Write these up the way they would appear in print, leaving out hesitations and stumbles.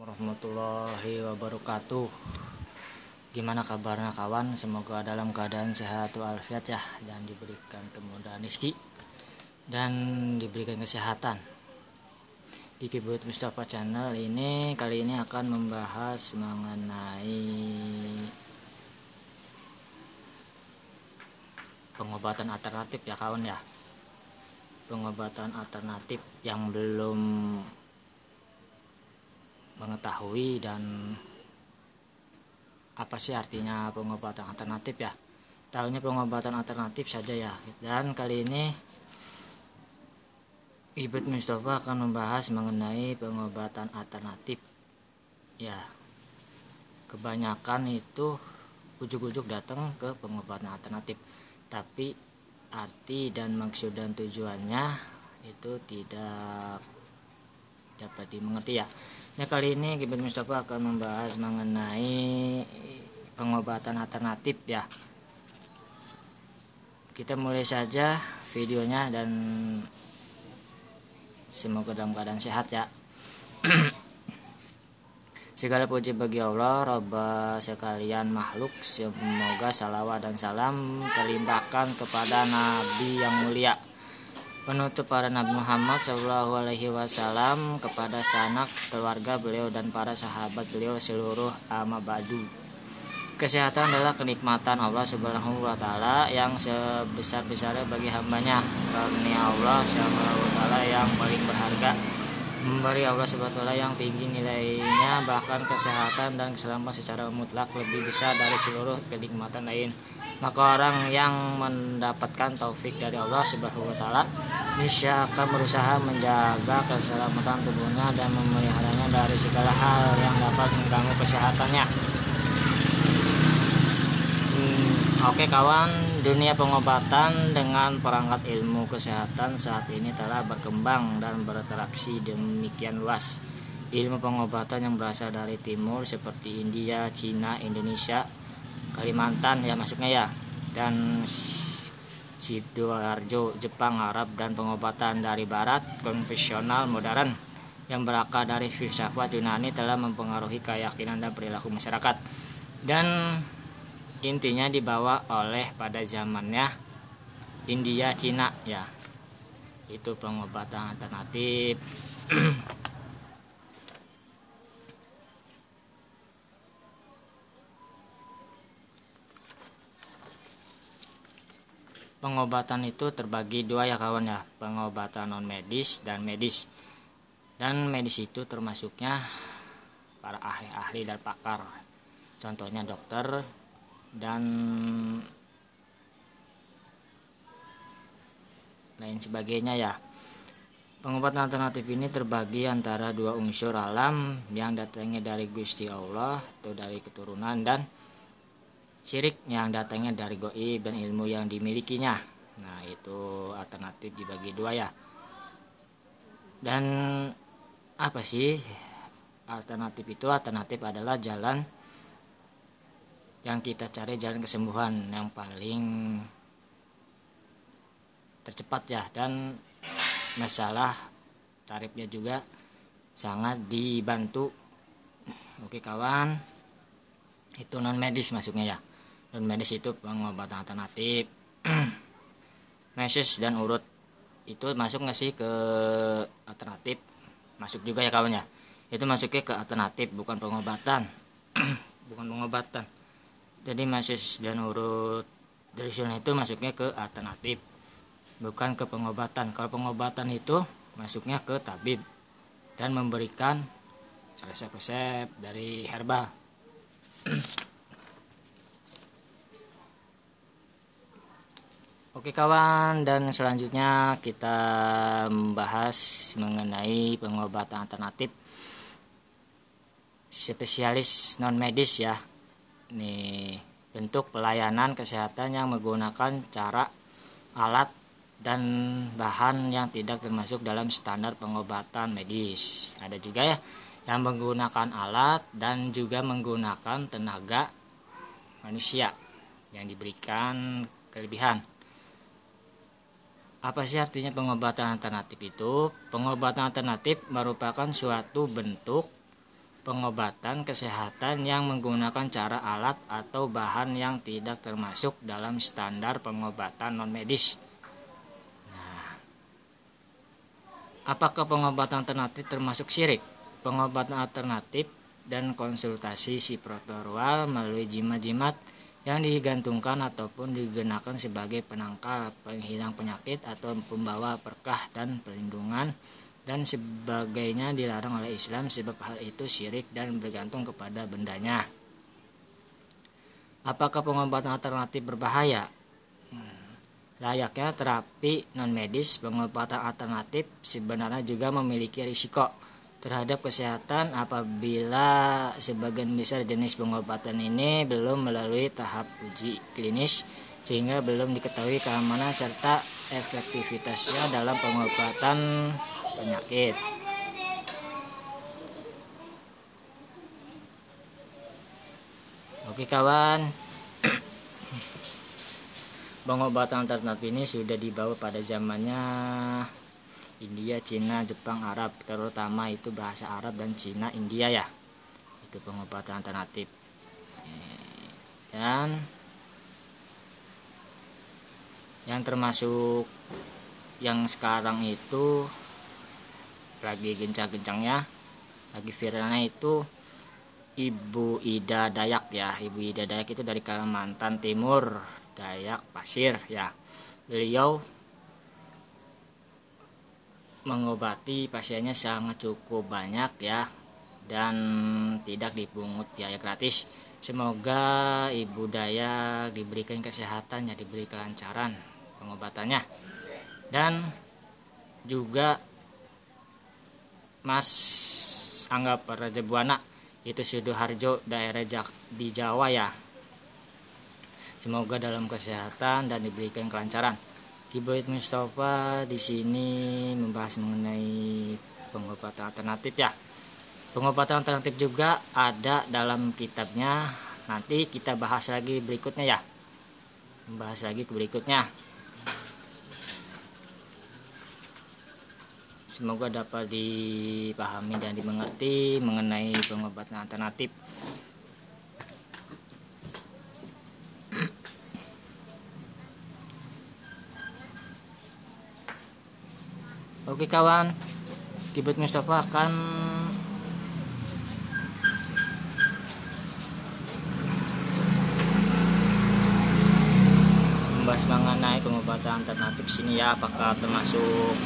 warahmatullahi wabarakatuh. Gimana kabarnya kawan? Semoga dalam keadaan sehat walafiat ya, dan diberikan kemudahan rezeki dan diberikan kesehatan. Di Kibut Mustafa Channel ini kali ini akan membahas mengenai pengobatan alternatif ya kawan ya. Pengobatan alternatif yang belum mengetahui dan apa sih artinya pengobatan alternatif ya. Tahunya pengobatan alternatif saja ya. Dan kali ini Ibut Mustafa akan membahas mengenai pengobatan alternatif ya. Kebanyakan itu ujuk-ujuk datang ke pengobatan alternatif, tapi arti dan maksud dan tujuannya itu tidak dapat dimengerti ya. Nah, kali ini Ibut Mustafa akan membahas mengenai pengobatan alternatif ya. Kita mulai saja videonya dan semoga dalam keadaan sehat ya. Segala puji bagi Allah, Rabb sekalian makhluk. Semoga salawat dan salam terlimpahkan kepada Nabi yang mulia, penutup para Nabi Muhammad SAW, kepada sanak keluarga beliau dan para sahabat beliau seluruh amma ba'du. Kesehatan adalah kenikmatan Allah Subhanahu wa Ta'ala yang sebesar-besarnya bagi hambanya. Karunia Allah Subhanahu wa Ta'ala yang paling berharga, memberi Allah Subhanahu wa Ta'ala yang tinggi nilainya, bahkan kesehatan dan keselamatan secara mutlak lebih besar dari seluruh kenikmatan lain. Maka orang yang mendapatkan taufik dari Allah Subhanahu wa Ta'ala niscaya akan berusaha menjaga keselamatan tubuhnya dan memeliharanya dari segala hal yang dapat mengganggu kesehatannya. Oke kawan, dunia pengobatan dengan perangkat ilmu kesehatan saat ini telah berkembang dan berinteraksi demikian luas. Ilmu pengobatan yang berasal dari timur seperti India, Cina, Indonesia, Kalimantan ya masuknya ya, dan Sidoarjo, Jepang, Arab, dan pengobatan dari barat konvensional modern yang berakar dari filsafat Yunani telah mempengaruhi keyakinan dan perilaku masyarakat, dan intinya dibawa oleh pada zamannya India, Cina ya. Itu pengobatan alternatif. Pengobatan itu terbagi dua ya kawan ya, pengobatan non medis dan medis. Dan medis itu termasuknya para ahli-ahli dan pakar, contohnya dokter dan lain sebagainya ya. Pengobatan alternatif ini terbagi antara dua unsur alam yang datangnya dari Gusti Allah atau dari keturunan, dan syirik yang datangnya dari gaib dan ilmu yang dimilikinya. Nah, itu alternatif dibagi dua ya. Dan apa sih alternatif itu? Alternatif adalah jalan yang kita cari, jalan kesembuhan yang paling tercepat ya, dan masalah tarifnya juga sangat dibantu. Oke kawan, itu non medis masuknya ya. Non medis itu pengobatan alternatif. Meses dan urut itu masuk nggak sih ke alternatif? Masuk juga ya kawan ya. Itu masuknya ke alternatif, bukan pengobatan. Bukan pengobatan. Jadi meses dan urut tradisional itu masuknya ke alternatif, bukan ke pengobatan. Kalau pengobatan itu masuknya ke tabib dan memberikan resep-resep dari herbal. Oke kawan, dan selanjutnya kita membahas mengenai pengobatan alternatif spesialis non medis ya. Ini bentuk pelayanan kesehatan yang menggunakan cara, alat, dan bahan yang tidak termasuk dalam standar pengobatan medis. Ada juga ya yang menggunakan alat dan juga menggunakan tenaga manusia yang diberikan kelebihan. Apa sih artinya pengobatan alternatif itu? Pengobatan alternatif merupakan suatu bentuk pengobatan kesehatan yang menggunakan cara alat atau bahan yang tidak termasuk dalam standar pengobatan non-medis. Apakah pengobatan alternatif termasuk syirik? Pengobatan alternatif dan konsultasi psikoterapeutik melalui jimat-jimat yang digantungkan ataupun digunakan sebagai penangkal, penghilang penyakit atau pembawa berkah dan perlindungan dan sebagainya dilarang oleh Islam sebab hal itu syirik dan bergantung kepada bendanya. Apakah pengobatan alternatif berbahaya? Layaknya terapi non-medis, pengobatan alternatif sebenarnya juga memiliki risiko terhadap kesehatan apabila sebagian besar jenis pengobatan ini belum melalui tahap uji klinis sehingga belum diketahui keamanan serta efektivitasnya dalam pengobatan penyakit. Oke kawan, pengobatan alternatif ini sudah dibawa pada zamannya India, Cina, Jepang, Arab, terutama itu bahasa Arab dan Cina, India ya. Itu pengobatan alternatif. Dan yang termasuk yang sekarang itu lagi gencang-gencangnya, lagi viralnya itu Ibu Ida Dayak ya. Ibu Ida Dayak itu dari Kalimantan Timur, Dayak Pasir ya. Beliau mengobati pasiennya sangat cukup banyak ya, dan tidak dipungut biaya gratis. Semoga Ibu Dayak diberikan kesehatan ya, diberi kelancaran pengobatannya. Dan juga Mas Angga Prajabuana itu Sidoarjo daerah di Jawa ya. Semoga dalam kesehatan dan diberikan kelancaran. Kiboid Mustafa di sini membahas mengenai pengobatan alternatif ya. Pengobatan alternatif juga ada dalam kitabnya. Nanti kita bahas lagi berikutnya ya. Membahas lagi ke berikutnya. Semoga dapat dipahami dan dimengerti mengenai pengobatan alternatif. Oke kawan, Kiboid Mustafa akan membahas mengenai pengobatan alternatif sini ya. Apakah termasuk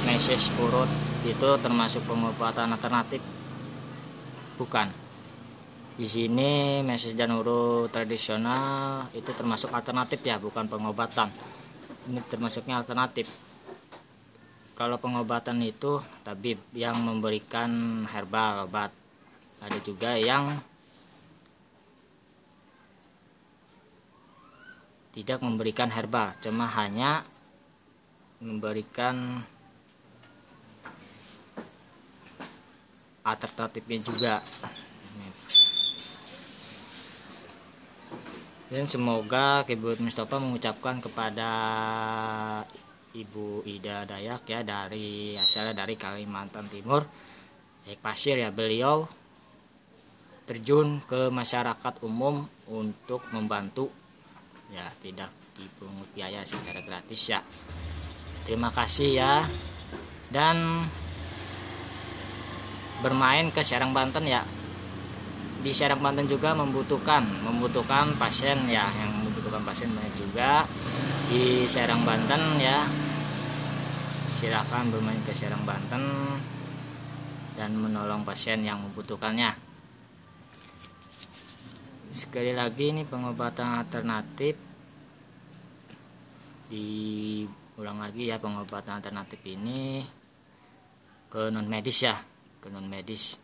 meses urut itu termasuk pengobatan alternatif? Bukan. Di sini meses dan urut tradisional itu termasuk alternatif ya, bukan pengobatan. Ini termasuknya alternatif. Kalau pengobatan itu tabib yang memberikan herbal obat. Ada juga yang tidak memberikan herbal, cuma hanya memberikan alternatifnya juga. Dan semoga Kiboid Mustafa mengucapkan kepada Ibu Ida Dayak ya, dari asalnya dari Kalimantan Timur, Dayak Pasir ya. Beliau terjun ke masyarakat umum untuk membantu ya, tidak dipungut biaya secara gratis ya. Terima kasih ya. Dan bermain ke Serang Banten ya. Di Serang Banten juga membutuhkan pasien ya, yang membutuhkan pasien banyak juga di Serang Banten ya. Silakan bermain ke Serang Banten dan menolong pasien yang membutuhkannya. Sekali lagi ini pengobatan alternatif, diulang lagi ya, pengobatan alternatif ini ke non medis ya, ke non medis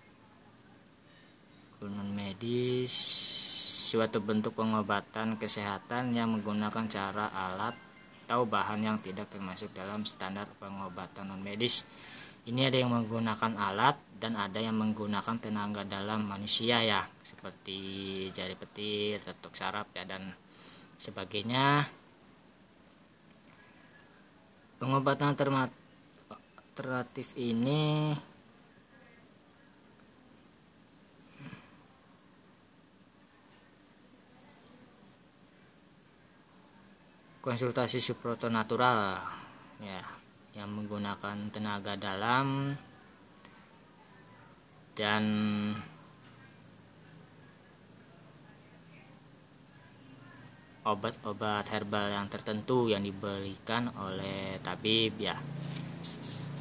suatu bentuk pengobatan kesehatan yang menggunakan cara alat atau bahan yang tidak termasuk dalam standar pengobatan non medis. Ini ada yang menggunakan alat dan ada yang menggunakan tenaga dalam manusia ya, seperti jari petir, tutuk saraf ya, dan sebagainya. Pengobatan alternatif ini konsultasi Suproto Natural ya, yang menggunakan tenaga dalam dan obat-obat herbal yang tertentu yang diberikan oleh tabib ya.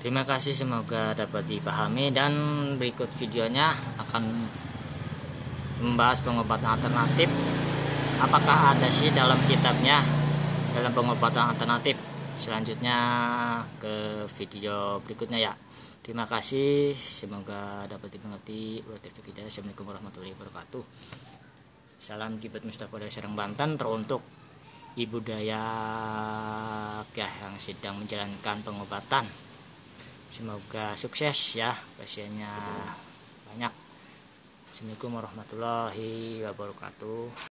Terima kasih, semoga dapat dipahami, dan berikut videonya akan membahas pengobatan alternatif. Apakah ada sih dalam kitabnya dalam pengobatan alternatif? Selanjutnya ke video berikutnya ya. Terima kasih, semoga dapat dimengerti. Assalamualaikum warahmatullahi wabarakatuh. Salam Kibet Mustafa dari Serang, Banten, teruntuk Ibu Dayak ya yang sedang menjalankan pengobatan. Semoga sukses ya, pasiennya banyak. Assalamualaikum warahmatullahi wabarakatuh.